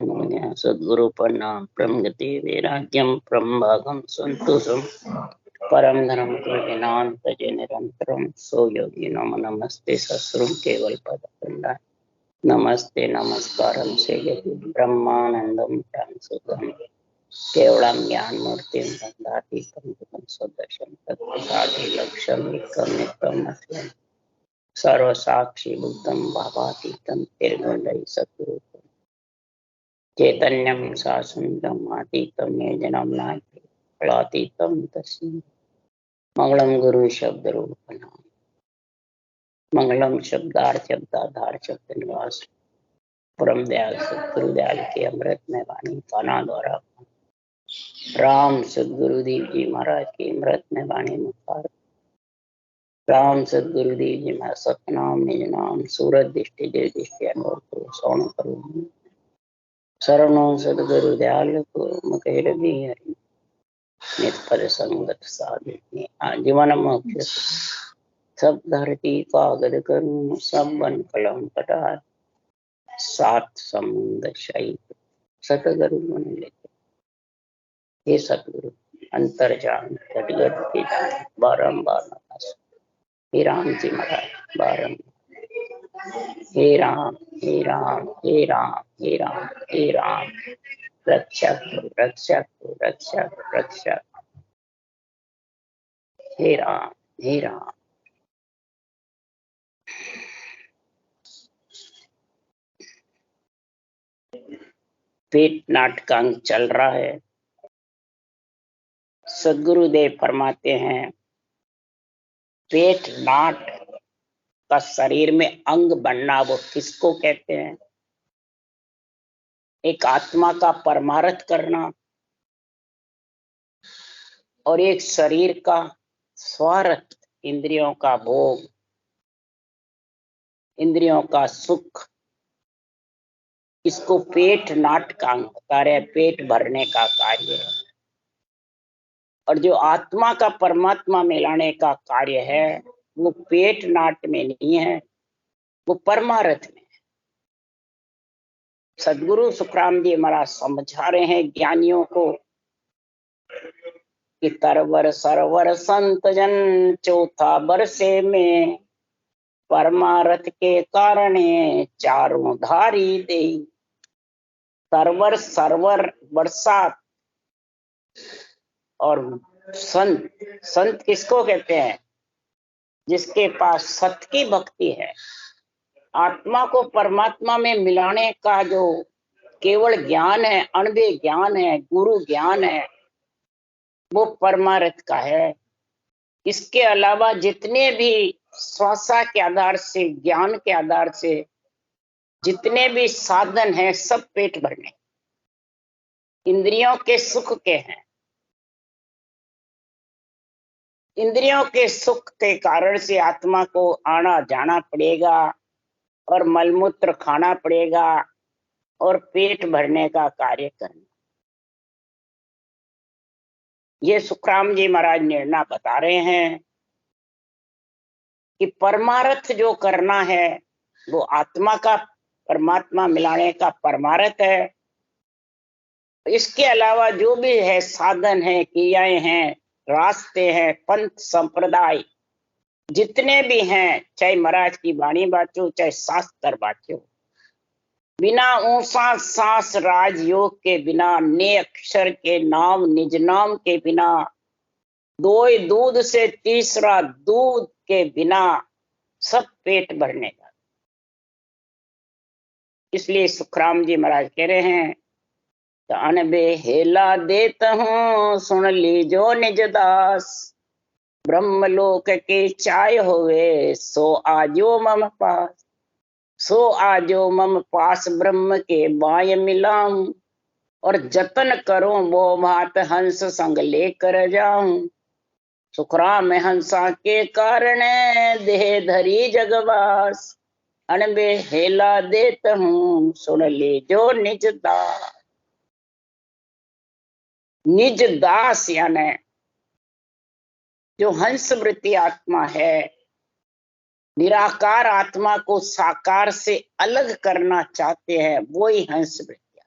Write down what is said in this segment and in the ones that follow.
सद्गुरु प्रणाम परम गति वैराग्यम परम भागम संतोषम परम धर्म कृष्णान तजे निरंतरम सो योगी नम नमस्ते सस्रुम केवल पद खंडा नमस्ते नमस्कारम से यति ब्रह्मानंदम सुखम केवलम ज्ञान मूर्ति बंधातीतम सदर्शन तत्प्रसादि लक्ष्यम एकम नित्यम असलम सर्व साक्षी बुद्धम भावातीतम निर्गुण सद्गुरु चैतन्यम शासनम अतीतम जन्म नातीतम तस्मै मंगलम गुरु शब्द रूप मंगलम शब्दार्थ शब्दाधार शब्द निवास परम दयाल सतगुरु दयाल के अमृत में वाणी पाना द्वारा राम सदगुरु देव जी महाराज की अमृत में वाणी मुखार राम सदगुरु देव जी महाराज सतनाम निज नाम सूरत दृष्टि देव दृष्टि अनुभव सौन करो शरणों सदगुरु दयाल को मुखेर भी हरि नित पर संगत साधि जीवन मोक्ष सब धरती कागद करूं सब बन कलम कटार सात समुद्र शहीद सतगुरु मन लेते हे सतगुरु अंतर जान घटगट के जान बारंबार नमस् हे राम जी महाराज बारंबार हे राम हे राम हे राम हे राम हे राम रक्षक रक्षक रक्षक रक्षक हे राम हे राम। पेट नाटकांक चल रहा है। सदगुरुदेव फरमाते हैं पेट नाट का शरीर में अंग बनना वो किसको कहते हैं? एक आत्मा का परमार्थ करना और एक शरीर का स्वार्थ, इंद्रियों का भोग, इंद्रियों का सुख, इसको पेट नाटकांग कार्य, पेट भरने का कार्य है। और जो आत्मा का परमात्मा मिलाने का कार्य है वो पेट नाट में नहीं है, वो परमार्थ में है। सदगुरु सुखराम जी महाराज समझा रहे हैं ज्ञानियों को कि तरवर सरवर संत जन चौथा बरसे में परमार्थ के कारण चारों धारी दे। तरवर सरवर बरसात और संत, संत किसको कहते हैं? जिसके पास सत्य की भक्ति है, आत्मा को परमात्मा में मिलाने का जो केवल ज्ञान है, अणवे ज्ञान है, गुरु ज्ञान है, वो परमार्थ का है। इसके अलावा जितने भी श्वासा के आधार से, ज्ञान के आधार से जितने भी साधन हैं सब पेट भरने, इंद्रियों के सुख के हैं। इंद्रियों के सुख के कारण से आत्मा को आना जाना पड़ेगा और मलमूत्र खाना पड़ेगा और पेट भरने का कार्य करना। ये सुखराम जी महाराज निर्णय बता रहे हैं कि परमार्थ जो करना है वो आत्मा का परमात्मा मिलाने का परमार्थ है। इसके अलावा जो भी है साधन है, क्रियाएं हैं, रास्ते हैं, पंथ संप्रदाय जितने भी हैं, चाहे महाराज की वाणी बाचो चाहे शास्त्र बाचो, बिना ऊंसा सांस राजयोग के बिना, ने अक्षर के नाम निज नाम के बिना, दोय दूध से तीसरा दूध के बिना सब पेट भरने का। इसलिए सुखराम जी महाराज कह रहे हैं तान बे हेला देत हूँ सुन लीजो निज दास, ब्रह्मलोक के चाय होवे सो आजो मम पास, सो आजो मम पास ब्रह्म के बाय मिलाऊं, और जतन करूं वो भात हंस संग लेकर जाऊं। सुखराम हंसा के कारण देह धरी जगवास, अनबे हेला देत हूँ सुन ले जो निज दास। निज दास यानी जो हंस वृत्ति आत्मा है, निराकार आत्मा को साकार से अलग करना चाहते हैं, वो ही हंस वृत्ति।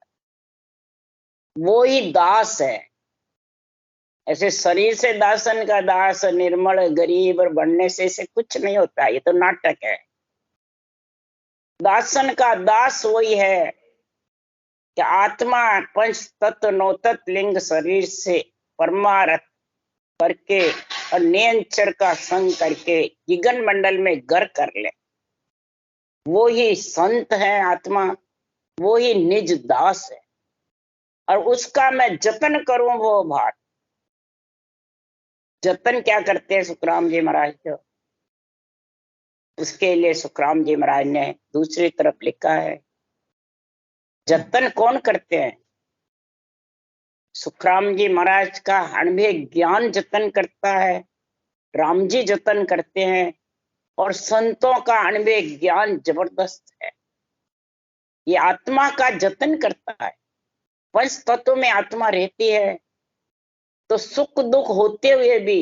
वो ही दास है। ऐसे शरीर से दासन का दास, निर्मल गरीब और बनने से कुछ नहीं होता, ये तो नाटक है। दासन का दास वही है कि आत्मा पंच तत्व नौ तत्व लिंग शरीर से परमार्थ करके और नियंचर का संग करके जिगन मंडल में घर कर ले, वो ही संत है आत्मा, वो ही निज दास है। और उसका मैं जतन करूं वो भाट। जतन क्या करते हैं सुखराम जी महाराज जो, उसके लिए सुखराम जी महाराज ने दूसरी तरफ लिखा है। जतन कौन करते हैं? सुखराम जी महाराज का अणुभे ज्ञान जतन करता है, राम जी जतन करते हैं, और संतों का अणुभे ज्ञान जबरदस्त है। ये आत्मा का जतन करता है। पंच तत्व में आत्मा रहती है तो सुख दुख होते हुए भी,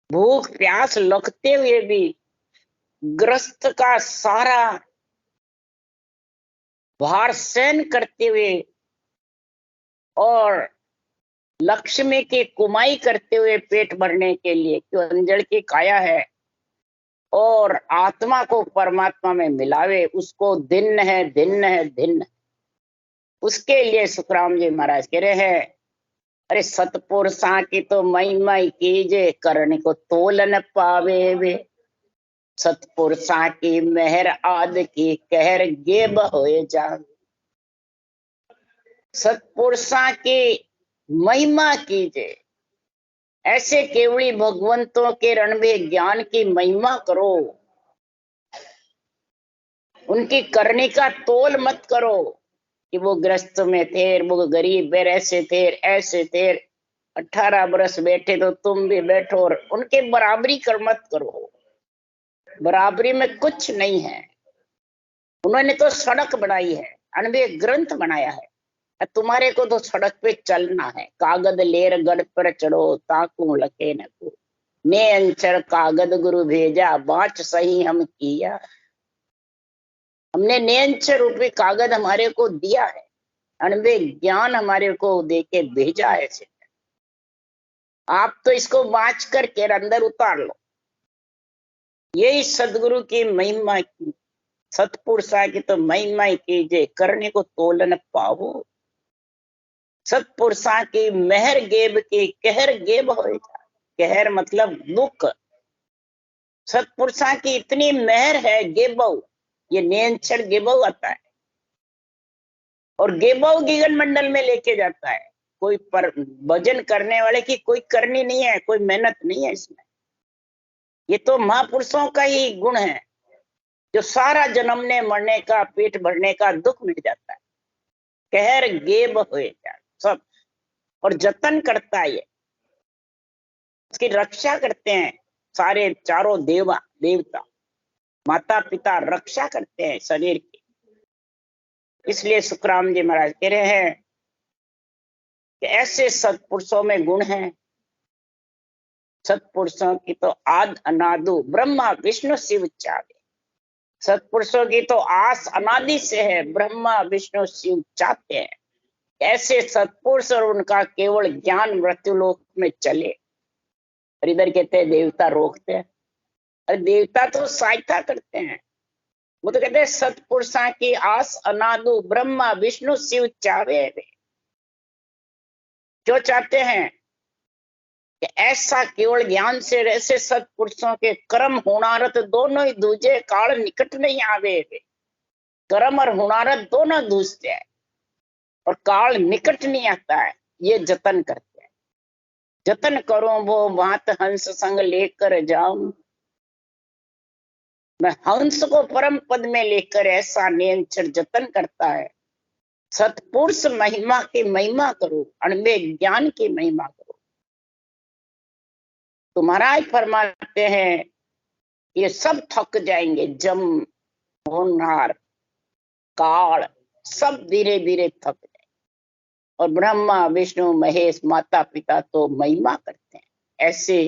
भूख प्यास लगते हुए भी, ग्रस्त का सारा भार सहन करते हुए और लक्ष्मी की कुमाई करते हुए पेट भरने के लिए, क्यों अंजड़ की काया है, और आत्मा को परमात्मा में मिलावे, उसको दिन है दिन है दिन है। उसके लिए सुखराम जी महाराज कह रहे हैं, अरे सतपुरुषा की तो महिमा कीजे, करने को तोल न पावे वे। सतपुरुषा की मेहर आद की कहर गेब होए जान। सतपुरुषा की महिमा कीजिए, ऐसे केवली भगवंतों के रणभे ज्ञान की महिमा करो, उनकी करने का तोल मत करो कि वो ग्रस्त में थे, वो गरीब ऐसे थे ऐसे थे, 18 बरस बैठे तो तुम भी बैठो, और उनके बराबरी कर मत करो। बराबरी में कुछ नहीं है। उन्होंने तो सड़क बनाई है, अनबे ग्रंथ बनाया है, तुम्हारे को तो सड़क पे चलना है। कागद लेर गढ़ पर चढ़ो, ताकू लके न को, ने अंचर कागद गुरु भेजा, बाँच सही हम किया। हमने नेंचर रूपी कागज हमारे को दिया है, अनबे ज्ञान हमारे को देके भेजा है। आप तो इसको बाँच करके अंदर उतार लो। यही सदगुरु की महिमा की, सतपुरुषा की तो महिमा कीजिए, करने को तोलन पावो। सतपुरुषा की मेहर गेब की कहर गेब हो जा। कहर मतलब दुख। सतपुरुषा की इतनी मेहर है, गेबव, ये नेंचर गेबव आता है, और गेबव गिगन मंडल में लेके जाता है। कोई पर भजन करने वाले की कोई करनी नहीं है, कोई मेहनत नहीं है इसमें। ये तो महापुरुषों का ही गुण है, जो सारा जन्मने मरने का, पेट भरने का दुख मिट जाता है। कहर गेब हो जाए सब, और जतन करता है ये, उसकी रक्षा करते हैं सारे चारों देवता माता पिता, रक्षा करते हैं शरीर की। इसलिए सुखराम जी महाराज कह रहे हैं कि ऐसे सत्पुरुषों में गुण है। सत्पुरुषों की तो आद अनादु ब्रह्मा विष्णु शिव चाहे। सत्पुरुषों की तो आस अनादि से है, ब्रह्मा विष्णु शिव चाहते हैं। ऐसे सत्पुरुष और उनका केवल ज्ञान मृत्युलोक में चले। और इधर कहते हैं देवता रोकते हैं। अरे देवता तो सहायता करते हैं। वो तो कहते हैं सत्पुरुषा की आस अनादु ब्रह्मा विष्णु शिव चाहे। क्यों चाहते हैं? कि ऐसा केवल ज्ञान से ऐसे सत्पुरुषों के कर्म हुणारत दोनों ही दूजे, काल निकट नहीं आवे। कर्म और हुणारत दोनों दूसरे हैं, और काल निकट नहीं आता है। ये जतन करते हैं। जतन करो वो बात हंस संग लेकर जाऊं, मैं हंस को परम पद में लेकर, ऐसा नियंत्रण जतन करता है। सत्पुरुष महिमा की महिमा करो, अणबे ज्ञान की महिमा करो। तुम्हारा ही फरमाते हैं ये सब थक जाएंगे, जम होनहार काल सब धीरे धीरे थक जाए, और ब्रह्मा विष्णु महेश माता पिता तो महिमा करते हैं। ऐसे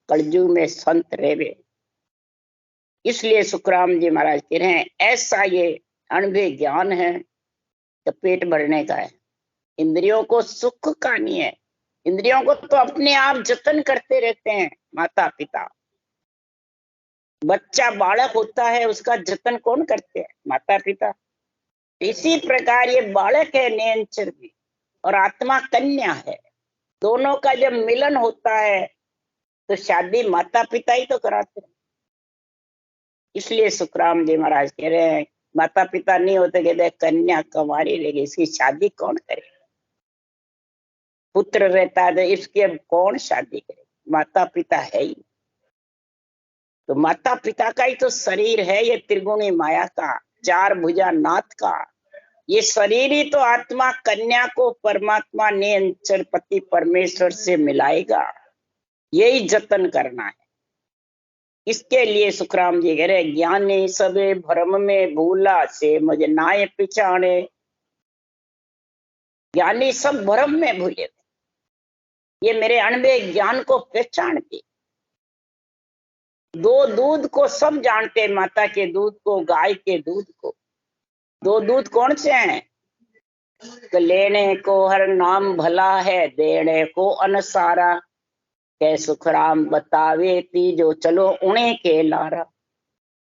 कलयुग में संत रेवे। इसलिए सुखराम जी महाराज कह रहे हैं ऐसा ये अणुभे ज्ञान है, तो पेट भरने का है। इंद्रियों को सुख का नहीं है। इंद्रियों को तो अपने आप जतन करते रहते हैं माता पिता। बच्चा बालक होता है, उसका जतन कौन करते हैं? माता पिता। इसी प्रकार ये बालक है नयनचर भी, और आत्मा कन्या है। दोनों का जब मिलन होता है तो शादी माता पिता ही तो कराते हैं। इसलिए सुखराम जी महाराज कह रहे हैं, माता पिता नहीं होते, कहते कन्या कुंवारी रहेगी, इसकी शादी कौन करे? पुत्र रहता है तो इसकी अब कौन शादी करे? माता पिता है ही। तो माता पिता का ही तो शरीर है ये त्रिगुणी माया का, चार भुजा नाथ का। ये शरीर ही तो आत्मा कन्या को परमात्मा ने अंचर पति परमेश्वर से मिलाएगा। यही जतन करना है। इसके लिए सुखराम जी कह रहे, ज्ञानी सबे भ्रम में भूला से मुझ नाय पिछाने। ज्ञानी सब भ्रम में भूले थे, ये मेरे अणबे ज्ञान को पहचानते। दो दूध को सब जानते, माता के दूध को, गाय के दूध को। दो दूध कौन से हैं? लेने को हर नाम भला है, देने को अनसारा। कै सुखराम बतावे ती जो चलो उन्हें के लारा।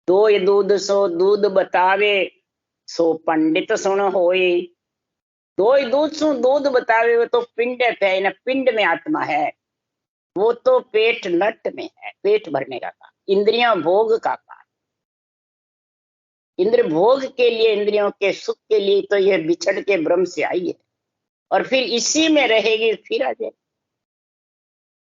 दो दूध सो दूध बतावे, सो पंडित सुन होई। दो दूध सो दूध बतावे, वो तो पिंड है ना, पिंड में आत्मा है। वो तो पेट नट में है, पेट भरने का काम, इंद्रियां भोग का काम। इंद्र भोग के लिए, इंद्रियों के सुख के लिए तो ये बिछड़ के ब्रह्म से आई है, और फिर इसी में रहेगी, फिर आ जाए।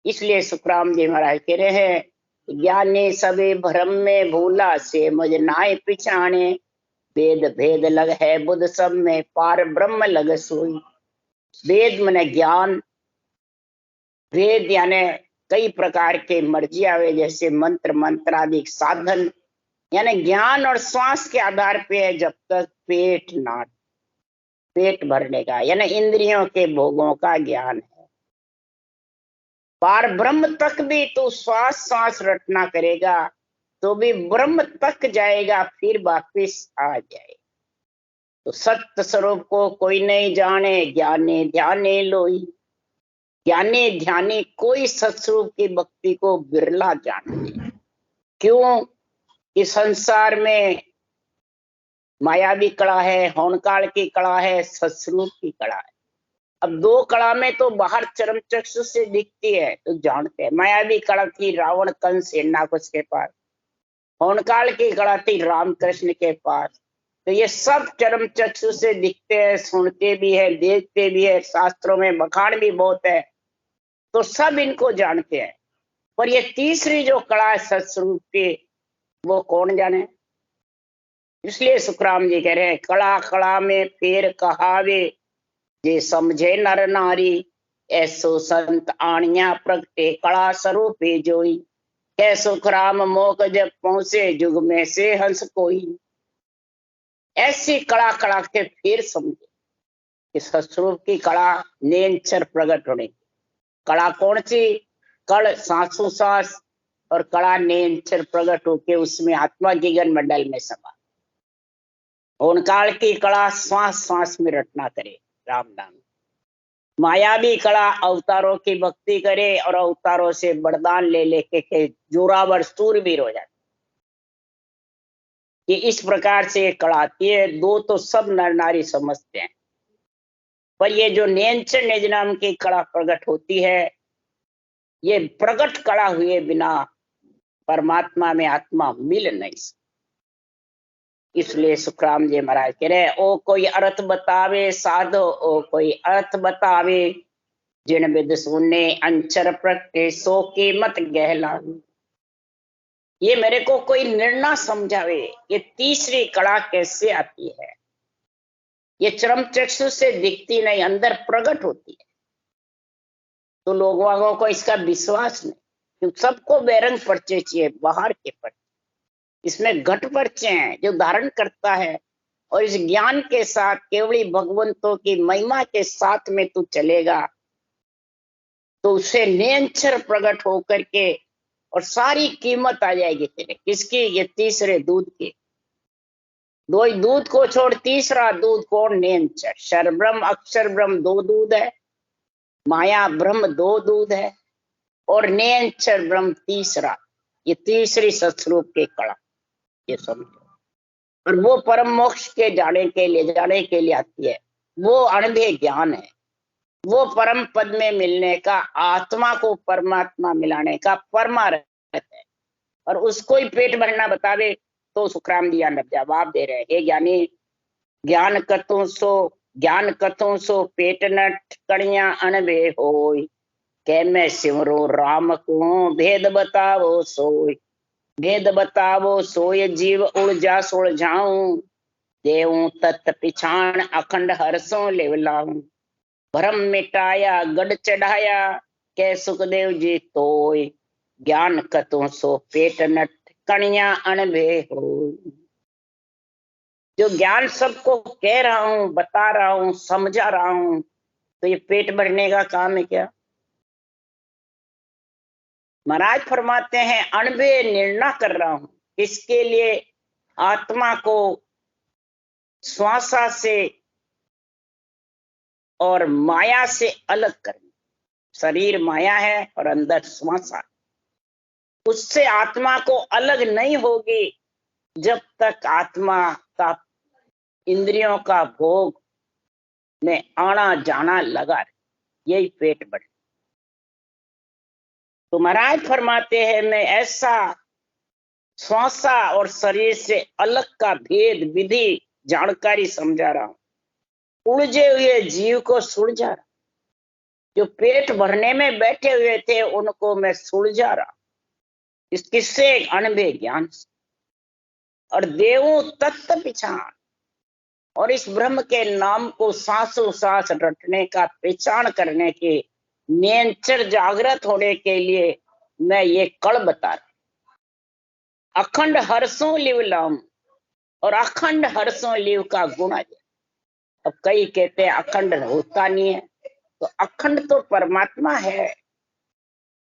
इसलिए सुखराम जी महाराज कह रहे हैं, ज्ञानी सबे भ्रम में भूला से मुझ नाय पिछाने। वेद भेद लग है बुध सब में, पार ब्रह्म लग सोई। वेद माने ज्ञान। वेद यानी कई प्रकार के मर्जी आवे, जैसे मंत्र, मंत्रादिक साधन, यानी ज्ञान और श्वास के आधार पे है। जब तक पेट ना, पेट भरने का यानी इंद्रियों के भोगों का ज्ञान है। पार ब्रह्म तक भी तू श्वास श्वास रटना करेगा तो भी ब्रह्म तक जाएगा, फिर वापिस आ जाए। तो सत्य स्वरूप को कोई नहीं जाने, ज्ञानी ध्याने लोई। ज्ञानी ध्यानी कोई सत्स्वरूप की भक्ति को बिरला जानते। क्यों? इस संसार में मायावी कला है, होनकाल की कला है, सत्स्वरूप की कला है। अब दो कला में तो बाहर चरम चक्षु से दिखती है तो जानते हैं। मायावी कला थी रावण कंस हिरण्याकश के पास, होनकाल की कला थी रामकृष्ण के पास। तो ये सब चरम चक्षु से दिखते हैं, सुनते भी है, देखते भी है, शास्त्रों में बखान भी बहुत है, तो सब इनको जानते हैं। पर ये तीसरी जो कला है सत्स्वरूप की, वो कौन जाने? इसलिए सुखराम जी कह रहे हैं, कला कला में फेर कहावे, जे समझे नर नारी। ऐसो संत आनिया प्रगटे कला स्वरूपे जोई। कै सुखराम मोक जब पहुंचे जुग में से हंस कोई। ऐसी कला कला के फिर समझे कि सत्स्वरूप की कला नेंचर प्रकट होने की। कला कौन सी? कल सांसों सांस, और कला नेंचर प्रकट होके उसमें आत्मा की गण मंडल में समा। ओनकाल की कला श्वास श्वास में रटना करे राम नाम। मायावी कला अवतारों की भक्ति करे और अवतारों से वरदान ले लेके के जोरावर सूरवीर हो जाते। ये इस प्रकार से कला आती है। दो तो सब नर नारी समझते हैं, पर ये जो नेंचर निज नाम की कला प्रकट होती है, ये प्रकट कला हुए बिना परमात्मा में आत्मा मिल नहीं सकती। इसलिए सुखराम जी महाराज कह रहे, ओ कोई अर्थ बतावे साधो, ओ कोई अर्थ बतावे। जिन विद सुने अंचर प्रगटे, सो की मत गहला। ये मेरे को कोई निर्णय समझावे, ये तीसरी कला कैसे आती है? ये चरम चक्षु से दिखती नहीं, अंदर प्रकट होती है। तो लोगों को इसका विश्वास नहीं, क्योंकि सबको बेरंग पर्चे चाहिए, बाहर के पर्चे। इसमें घट पर्चे हैं जो धारण करता है, और इस ज्ञान के साथ केवली भगवंतों की महिमा के साथ में तू चलेगा तो उसे निरंतर प्रकट होकर के, और सारी कीमत आ जाएगी तेरे। किसकी? ये तीसरे दूध की। दो ही दूध को छोड़ तीसरा दूध कौन? नेंचर। शर ब्रह्म अक्षर ब्रह्म दो दूध है, माया ब्रह्म दो दूध है, और नेंचर ब्रह्म तीसरा। ये तीसरी सत्स्वरूप के कड़ा, ये समझो। और वो परम मोक्ष के जाने के लिए आती है। वो अणभे ज्ञान है, वो परम पद में मिलने का, आत्मा को परमात्मा मिलाने का परमार्थ है। और उसको ही पेट भरना बतावे तो सुखराम जी जवाब दे रहे हैं, हे ज्ञानी, ज्ञान कथों सो पेट नट कणिया अणबे होय, कै मैं सिमरो राम को भेद बतावो सोय। भेद बतावो सोय जीव उलझा सुलझाऊं, देवूं तत् पिछाण अखंड हर्षों लेवलाऊं। भ्रम मिटाया गढ़ चढ़ाया, कै सुखदेव जी तोय, ज्ञान कथों सो पेट नट कणिया अणबे होय। जो ज्ञान सबको कह रहा हूं, बता रहा हूं, समझा रहा हूं, तो ये पेट भरने का काम है क्या? महाराज फरमाते हैं अणबे निर्णय कर रहा हूं, इसके लिए आत्मा को श्वासा से और माया से अलग करना। शरीर माया है और अंदर श्वासा, उससे आत्मा को अलग नहीं होगी जब तक आत्मा का इंद्रियों का भोग में आना जाना लगा रहे। यही पेट बढ़े। तो महाराज फरमाते हैं मैं ऐसा श्वासा और शरीर से अलग का भेद विधि जानकारी समझा रहा हूं। उलझे हुए जीव को सुलझा रहा, जो पेट भरने में बैठे हुए थे उनको मैं सुलझा रहा, इस किस्से अणबे ज्ञान से। और देवों तत्व पिछाण, और इस ब्रह्म के नाम को सांसों सांस रटने का पहचान करने के नेचर जागृत होने के लिए मैं ये कड़ बता रहा। अखंड हर्षों लिव लाम, और अखंड हर्षों लिव का गुण है। अब कई कहते हैं अखंड होता नहीं है, तो अखंड तो परमात्मा है,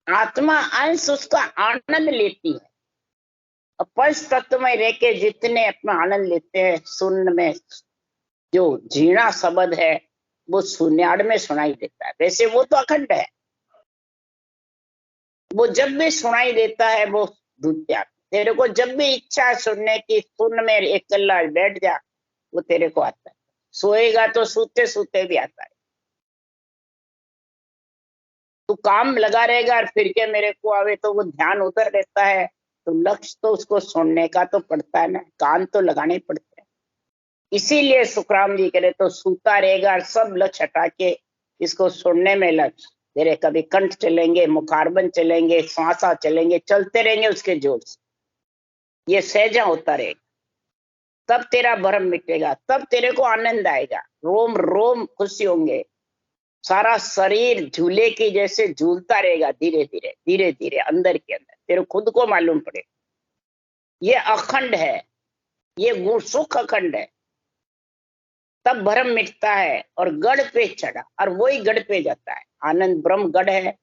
आत्मा अंश उसका आनंद लेती है। अब पंच तत्व में रह के जितने अपना आनंद लेते हैं, सुन में जो झीणा शब्द है वो शून्याड़ में सुनाई देता है, वैसे वो तो अखंड है। वो जब भी सुनाई देता है वो धुत्या, तेरे को जब भी इच्छा है सुनने की, सुन में एक कल्ला बैठ जा, वो तेरे को आता है। सोएगा तो सूते सूते भी आता है। तू काम लगा रहेगा और फिर के मेरे को आवे तो वो ध्यान उधर रहता है, तो लक्ष्य तो उसको सुनने का तो पड़ता है ना, कान तो लगाने पड़ते हैं। इसीलिए सुखराम जी कह रहे तो सूता रहेगा, सब लक्ष्य हटा के इसको सुनने में लक्ष्य तेरे, कभी कंठ चलेंगे, मुखारबन चलेंगे, श्वासा चलेंगे, चलते रहेंगे उसके जोर से, ये सहजा होता रहेगा। तब तेरा भ्रम मिटेगा, तब तेरे को आनंद आएगा, रोम रोम खुशी होंगे, सारा शरीर झूले की जैसे झूलता रहेगा, धीरे धीरे धीरे धीरे अंदर के अंदर तेरे खुद को मालूम पड़ेगा ये अखंड है, ये गुण सुख अखंड है। तब भ्रम मिटता है और गढ़ पे चढ़ा, और वही गढ़ पे जाता है। आनंद ब्रह्म गढ़ है,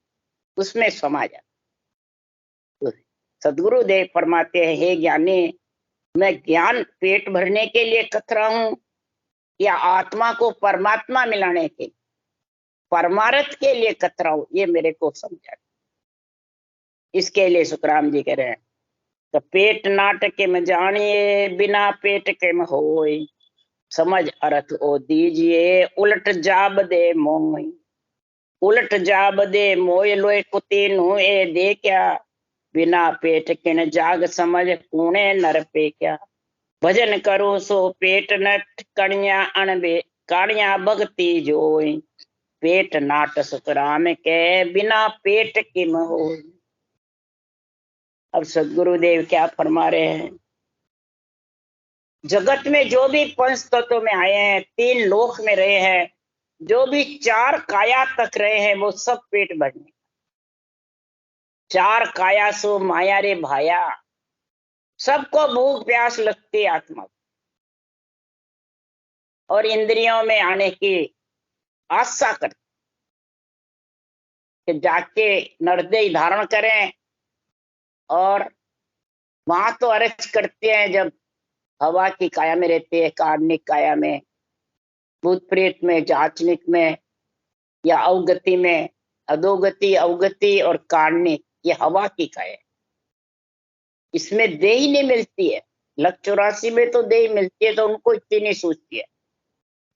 उसमें समा जाता। सदगुरुदेव फरमाते हैं हे ज्ञानी, मैं ज्ञान पेट भरने के लिए कथ रहा हूं या आत्मा को परमात्मा मिलाने के लिए, परमार्थ के लिए कथ रहा हूं, ये मेरे को समझा। इसके लिए सुखराम जी कह रहे हैं तो पेट नाटक में जानिए, बिना पेट के में होय, समझ अर्थ ओ दीजिए, उलट जाब दे मोय। उलट जाब दे मोय लोय कुती नु ए दे क्या, बिना पेट किन जाग समझ कूणे नर पे क्या। भजन करो सो पेट नट कणिया अणबे, काणिया भक्ति जोय, पेट नाट सुखराम के बिना पेट किम होय। अब सदगुरुदेव क्या फरमा रहे हैं, जगत में जो भी पंच तत्व में आए हैं, तीन लोक में रहे हैं, जो भी चार काया तक रहे हैं, वो सब पेट भरने। चार काया सो माया रे भाया, सबको भूख प्यास लगती है आत्मा को, और इंद्रियों में आने की आशा करते कि जाके नरदेह धारण करें, और वहां तो अर्ज करते हैं जब हवा की काया में रहते हैं, कार्णिक काया में, भूत प्रेत में, जाचनिक में, या अवगति में। अधोगति, अवगति और कार्णिक, ये हवा की काया है। इसमें देही नहीं मिलती है। लक 84 में तो देही मिलती है, तो उनको इतनी नहीं सूझती है।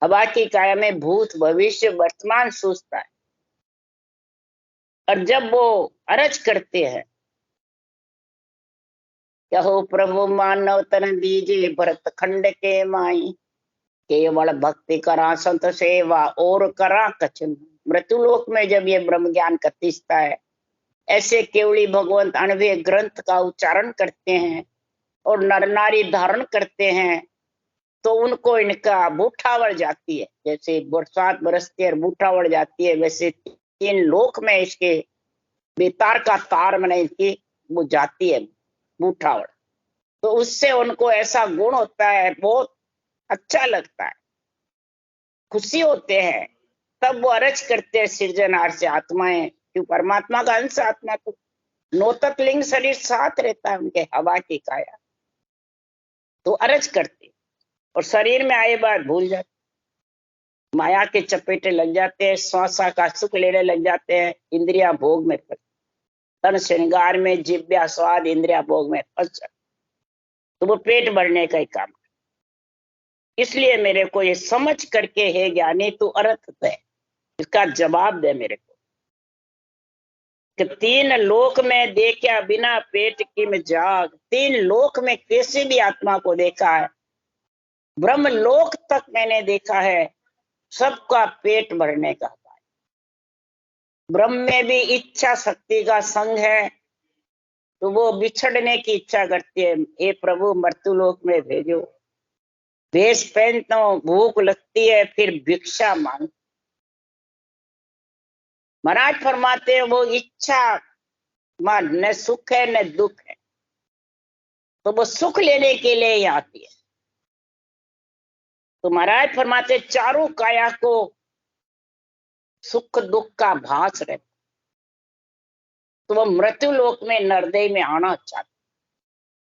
हवा की काया में भूत, भविष्य, वर्तमान सूझता है। और जब वो अरज करते हैं, कहो प्रभु मानव तन दीजिए, भरत खंड के माई, केवल भक्ति करा संत सेवा और करा कचन। मृत्युलोक में जब ये ब्रह्म ज्ञान कतिस्ता है, ऐसे केवली भगवंत अणवे ग्रंथ का उच्चारण करते हैं और नर नारी धारण करते हैं, तो उनको इनका बूठावड़ जाती है। जैसे बरसात बरसती है और बूठावड़ जाती है, वैसे 3 लोक में इसके बेतार का तार मैंने इनकी वो जाती है बूठावड़। तो उससे उनको ऐसा गुण होता है, बहुत अच्छा लगता है, खुशी होते हैं। तब वो अरज करते हैं सृजनहार से, आत्माएं, क्यों परमात्मा का अंश आत्मा तो नौतक लिंग शरीर साथ रहता है उनके, हवा की काया। तो अरज करते और शरीर में आए बात भूल जाते, माया के चपेटे लग जाते हैं, श्वासा का सुख लेने लग जाते हैं, इंद्रिया भोग में फंस, तन श्रृंगार में जिव्या स्वाद इंद्रिया भोग में फंस जाते। तो वो पेट भरने का ही काम। इसलिए मेरे को ये समझ करके, हे ज्ञानी तू अर्थ दे, इसका जवाब दे मेरे को, कि 3 लोक में देखा बिना पेट की में जाग। 3 लोक में कैसे भी आत्मा को देखा है, ब्रह्म लोक तक मैंने देखा है, सबका पेट भरने का। ब्रह्म में भी इच्छा शक्ति का संग है, तो वो बिछड़ने की इच्छा करती है, हे प्रभु मृत्युलोक में भेजो। वेश पहनता हूं, भूख लगती है, फिर भिक्षा मांग। महाराज फरमाते हैं वो इच्छा न सुख है न दुख है, तो वो सुख लेने के लिए ही आती है। तो महाराज फरमाते चारों काया को सुख दुख का भास रहता, तो वो मृत्युलोक में नरदेह में आना चाहते,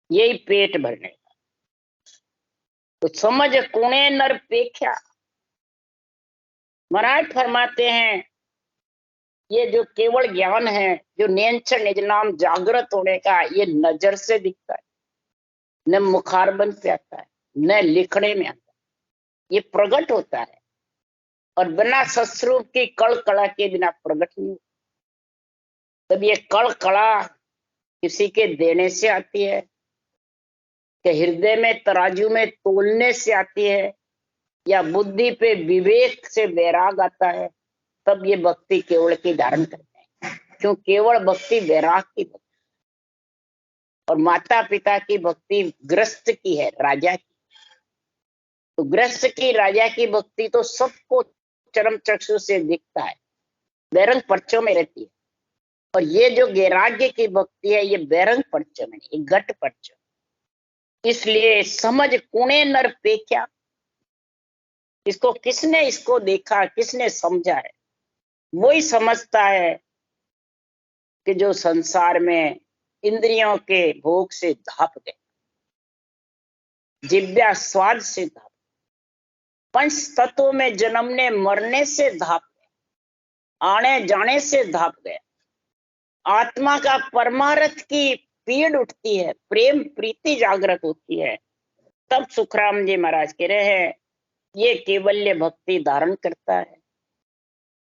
यही पेट भरने का। तो समझ कुणे नर पेख्या, महाराज फरमाते हैं ये जो केवल ज्ञान है, जो नियंत्रण निज नाम जागृत होने का, ये नजर से दिखता है, न मुखारबंद पे आता है, न लिखने में आता है, ये प्रकट होता है। और बिना सस्वरूप की कड़ कड़ा के बिना प्रकट नहीं होता। तब ये कड़ कड़ा किसी के देने से आती है, कि हृदय में तराजू में तोलने से आती है, या बुद्धि पे विवेक से वैराग आता है, तब ये भक्ति केवल की धारण करते हैं। क्यों? केवल भक्ति वैराग की भक्ति, और माता पिता की भक्ति ग्रस्त की है, राजा की। तो ग्रस्त की, राजा की भक्ति तो सबको चरम चक्षु से दिखता है, बैरंग पर्चों में रहती है। और ये जो वैराग्य की भक्ति है, ये बैरंग पर्चों में, ये घट पर्चों। इसलिए समझ कुणे नर पेख्या, इसको किसने इसको देखा, किसने समझा है, वही समझता है कि जो संसार में इंद्रियों के भोग से धाप गए, जिव्या स्वाद से धाप, पंच तत्वों में जन्मने मरने से धाप गए, आने जाने से धाप गए, आत्मा का परमार्थ की पीड़ उठती है, प्रेम प्रीति जागृत होती है, तब सुखराम जी महाराज कह रहे हैं ये केवल्य भक्ति धारण करता है।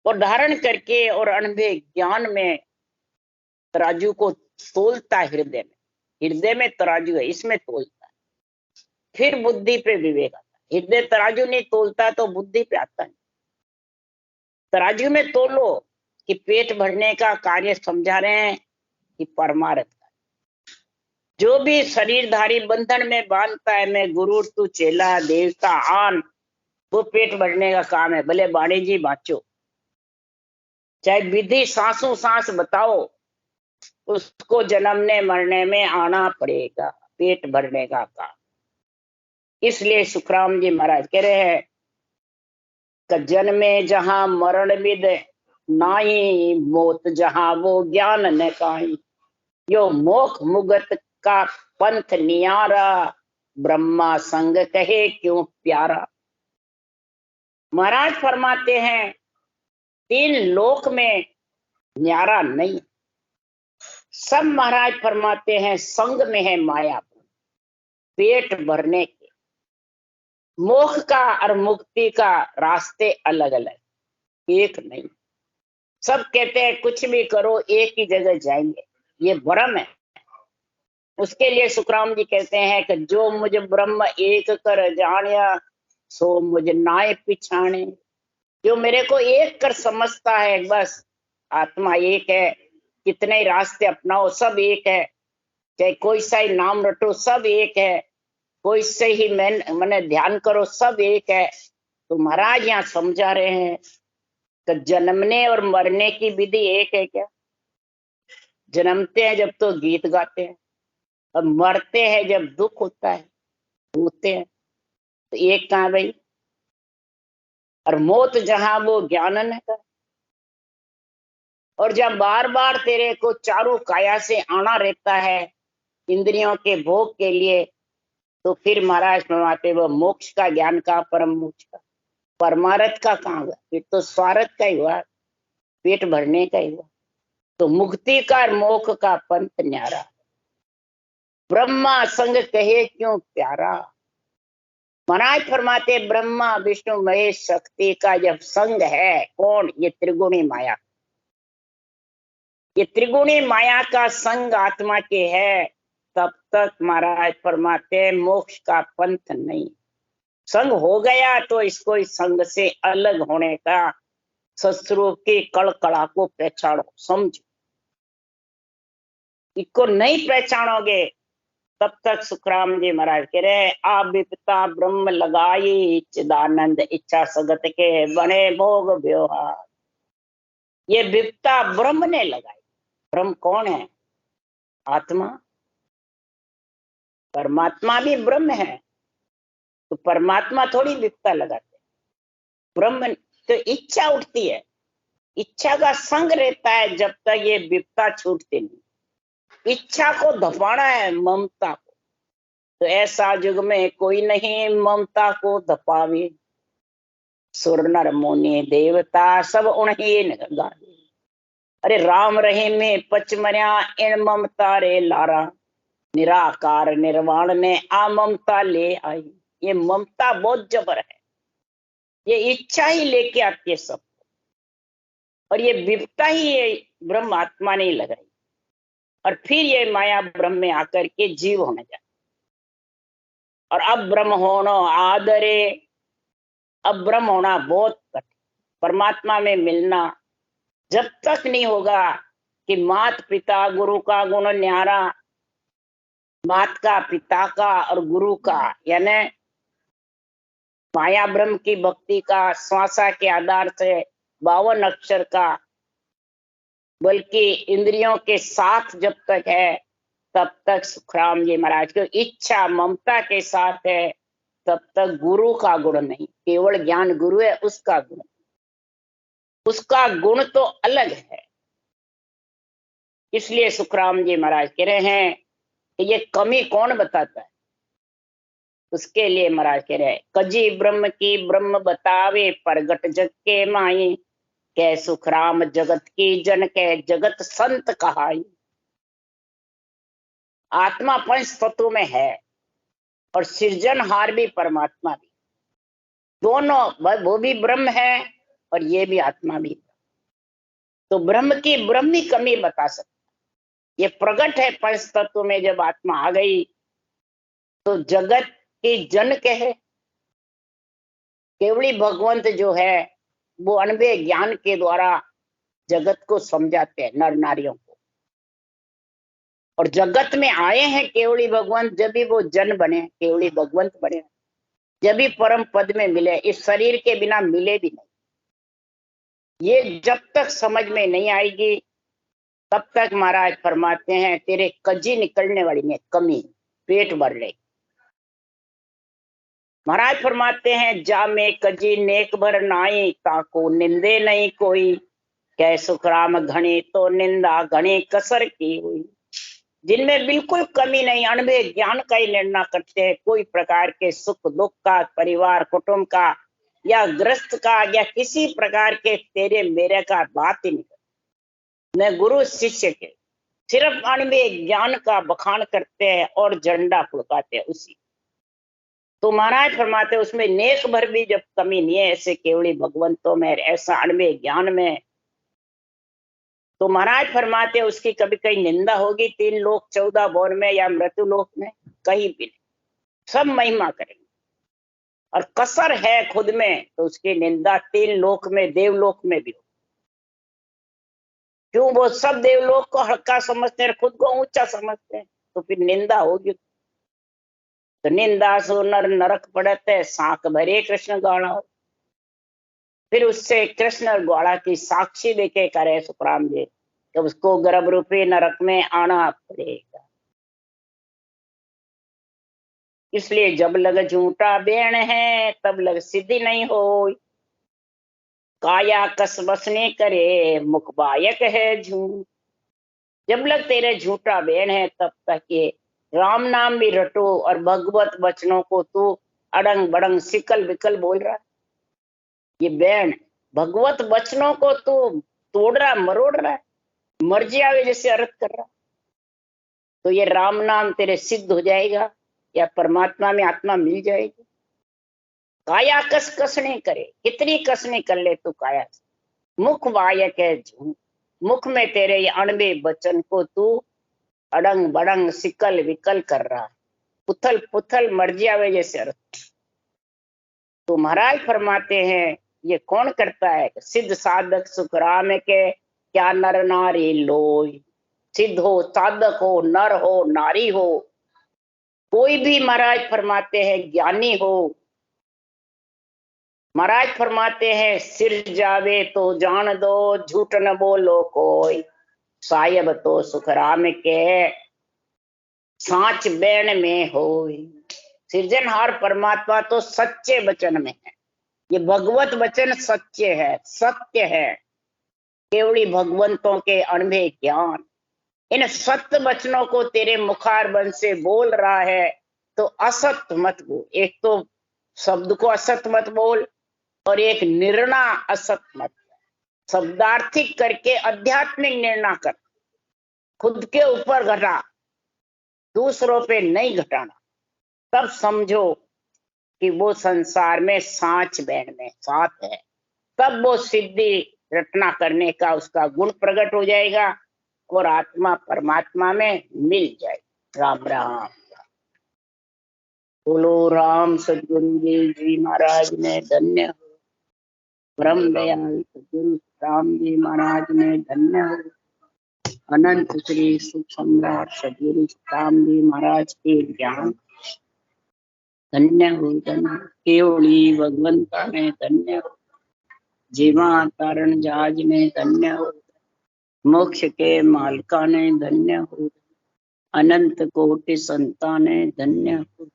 और धारण करके और अनुभव ज्ञान में तराजू को तोलता है, हृदय में तराजू है, इसमें तोलता है, फिर बुद्धि पे विवेक आता है। हृदय तराजू नहीं तोलता तो बुद्धि पे आता है। तराजू में तोलो कि पेट भरने का कार्य समझा रहे हैं कि परमार्थ का। जो भी शरीरधारी बंधन में बांधता है, मैं गुरु तू चेला देवता आन, वो पेट भरने का काम है। भले बाणी जी बाँचो, चाहे विधि सांसों सांस बताओ, उसको जन्मने मरने में आना पड़ेगा, पेट भरने का काम। इसलिए सुखराम जी महाराज कह रहे हैं कि जन्मे जहां मरण विद नाई, मौत जहां वो ज्ञान न काई, यो मोख मुगत का पंथ नियारा, ब्रह्मा संग कहे क्यों प्यारा। महाराज फरमाते हैं तीन लोक में न्यारा नहीं, सब महाराज फरमाते हैं संग में है माया, पेट भरने के। मोक्ष का और मुक्ति का रास्ते अलग अलग, एक नहीं। सब कहते हैं कुछ भी करो एक ही जगह जाएंगे, ये भ्रम है। उसके लिए सुखराम जी कहते हैं कि जो मुझे ब्रह्म एक कर जानिया, सो मुझे नाय पिछाने। जो मेरे को एक कर समझता है, बस आत्मा एक है, कितने रास्ते अपनाओ सब एक है, चाहे कोई सा ही नाम रटो सब एक है, कोई से ही मैंने ध्यान करो सब एक है। तो महाराज यहाँ समझा रहे हैं कि जन्मने और मरने की विधि एक है क्या? जन्मते हैं जब तो गीत गाते हैं, और मरते हैं जब दुख होता है, रोते हैं, तो एक कहाँ भाई? और मौत जहां वो ज्ञानन है। और जब बार बार तेरे को चारों काया से आना रहता है इंद्रियों के भोग के लिए, तो फिर महाराज फरमाते वो मोक्ष का ज्ञान का, परम मोक्ष का, परमार्थ का कहाँ हुआ? फिर तो स्वार्थ का ही हुआ, पेट भरने का ही हुआ। तो मुक्ति का मोक्ष का पंथ न्यारा, ब्रह्मा संग कहे क्यों प्यारा। महाराज फरमाते ब्रह्मा विष्णु महेश शक्ति का जब संग है, कौन? ये त्रिगुणी माया। ये त्रिगुणी माया का संग आत्मा के है, तब तक महाराज फरमाते मोक्ष का पंथ नहीं। संग हो गया तो इसको इस संग से अलग होने का, शत्रु की कड़कड़ा को पहचानो, समझो। इसको नहीं पहचानोगे तब तक सुखराम जी महाराज कह रहे आ विपता ब्रह्म लगाई, चिदानंद इच्छा सगत के बने भोग व्यवहार। ये विपता ब्रह्म ने लगाई। ब्रह्म कौन है? आत्मा। परमात्मा भी ब्रह्म है, तो परमात्मा थोड़ी विपता लगाते। ब्रह्म तो इच्छा उठती है, इच्छा का संग रहता है जब तक ये विपता छूटती नहीं। इच्छा को धपाना है, ममता को। तो ऐसा युग में कोई नहीं ममता को धपावे, सुर नर मुनि देवता सब उन्हीं गावे। अरे राम रही में पच मरिया इन ममता रे लारा, निराकार निर्वाण ने आ ममता ले आई। ये ममता बहुत जबर है, ये इच्छा ही लेके आती है सब, और ये विपता ही ये ब्रह्म आत्मा ने लगाई। और फिर ये माया ब्रह्म में आकर के जीव होने जाता। और अब ब्रह्म होना आदरे, अब ब्रह्म होना बहुत कठिन। परमात्मा में मिलना जब तक नहीं होगा कि मात पिता गुरु का गुण न्यारा, मात का, पिता का और गुरु का, यानी माया ब्रह्म की भक्ति का, श्वासा के आधार से 52 अक्षर का, बल्कि इंद्रियों के साथ जब तक है तब तक सुखराम जी महाराज को इच्छा ममता के साथ है, तब तक गुरु का गुण नहीं। केवल ज्ञान गुरु है, उसका गुण, उसका गुण तो अलग है। इसलिए सुखराम जी महाराज कह रहे हैं कि ये कमी कौन बताता है? उसके लिए महाराज कह रहे हैं कजी ब्रह्म की ब्रह्म बतावे, प्रगट जग के माई, कै सुखराम जगत की जन के जगत संत कहाई। आत्मा पंच तत्व में है और सृजनहार भी परमात्मा भी, दोनों, वो भी ब्रह्म है और ये भी आत्मा भी। तो ब्रह्म की ब्रह्म ही कमी बता सकता। ये प्रगट है पंच तत्व में, जब आत्मा आ गई तो जगत की जन कहे। केवली भगवंत जो है वो अनबे ज्ञान के द्वारा जगत को समझाते हैं, नर नारियों को। और जगत में आए हैं केवली भगवंत, जब भी वो जन बने, केवली भगवंत बने, जब भी परम पद में मिले। इस शरीर के बिना मिले भी नहीं। ये जब तक समझ में नहीं आएगी तब तक महाराज फरमाते हैं तेरे कजी निकलने वाली में कमी, पेट भर ले। महाराज फरमाते हैं जा में कजी नेक भर नाई, ताको निंदे नहीं कोई, कै सुखराम घनी तो निंदा घनी कसर की हुई। जिनमें बिल्कुल कमी नहीं, अणुभे ज्ञान का ही निर्णय करते हैं। कोई प्रकार के सुख दुख का, परिवार कुटुंब का या ग्रस्त का या किसी प्रकार के तेरे मेरे का बात ही नहीं करते। न गुरु शिष्य के, सिर्फ अणुभे ज्ञान का बखान करते हैं और झंडा फुड़काते हैं उसी। तो महाराज फरमाते उसमें नेक भर भी जब कमी नहीं है, ऐसे केवली भगवंतों में, ऐसा अणुभे ज्ञान में, तो महाराज फरमाते उसकी कभी कहीं निंदा होगी 3 लोक 14 भुवन में या मृत्यु लोक में, कहीं भी नहीं, सब महिमा करेंगे। और कसर है खुद में तो उसकी निंदा 3 लोक में, देवलोक में भी हो। क्यों? वो सब देवलोक को हल्का समझते हैं, खुद को ऊंचा समझते हैं, तो फिर निंदा होगी। तो निंदा सो नर नरक पड़ते, साख भरे कृष्ण गाड़ा। फिर उससे कृष्ण और ग्वाला की साक्षी देके करे सुखराम जी, तो उसको गर्भ रूपी नरक में आना पड़ेगा। इसलिए जब लग झूठा बेण है तब लग सिद्धि नहीं हो। काया कस बसने करे मुख बायक है झूठ। जब लग तेरे झूठा बेण है तब तक ये राम नाम भी रटो और भगवत वचनों को तू अड़ंग बड़ंग सिकल विकल बोल रहा। ये बैन भगवत वचनों को तू तोड़ रहा, मरोड़ रहा है, मर्जी आवे जैसे अर्थ कर रहा। तो ये राम नाम तेरे सिद्ध हो जाएगा या परमात्मा में आत्मा मिल जाएगी। काया कस कसने करे, कितनी कसने कर ले तू काया। मुख वायक है झूठ, मुख में तेरे ये अणबे वचन को तू अड़ंग बड़ंग सिकल विकल कर रहा, पुथल पुथल मर्जी आवे जैसे अर्थ। तो महाराज फरमाते हैं ये कौन करता है? सिद्ध साधक सुखराम के क्या नर नारी लोई। सिद्ध हो, साधक हो, नर हो, नारी हो, कोई भी महाराज फरमाते हैं ज्ञानी हो, महाराज फरमाते हैं सिर जावे तो जान दो, झूठ न बोलो कोई। साहिब तो सुखराम के सांच बैण में हो। सृजनहार परमात्मा तो सच्चे वचन में है। ये भगवत वचन सच्चे है, सत्य है, केवली भगवंतों के अणुभे ज्ञान। इन सत्य वचनों को तेरे मुखार बन से बोल रहा है तो असत्य मत बोल। एक तो शब्द को असत्य मत बोल और एक निर्णय असत्य मत, शब्दार्थिक करके आध्यात्मिक निर्णय कर। खुद के ऊपर घटा, दूसरों पे नहीं घटाना। तब समझो कि वो संसार में सांच बैण में साथ है, तब वो सिद्धि रटना करने का उसका गुण प्रकट हो जाएगा और आत्मा परमात्मा में मिल जाएगी। राम राम। बोलो राम सदगुरु देव जी महाराज ने धन्य हो। ब्रह्म दयाल सदगुरु राम जी महाराज ने धन्य हो। अनंत श्री सुख सम्राट सदगुरु राम जी महाराज के ज्ञान धन्य हो। धन्य केवली भगवंता ने धन्य हो। जीवा तारण जहाज ने धन्य हो। मोक्ष के मालका ने धन्य हो। अनंत कोटि संता ने धन्य हो।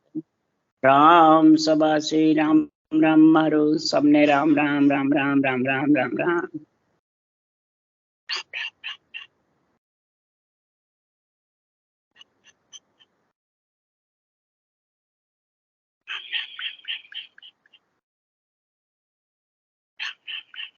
राम सभा से राम राम मारो, सबने राम राम राम राम राम राम राम राम राम।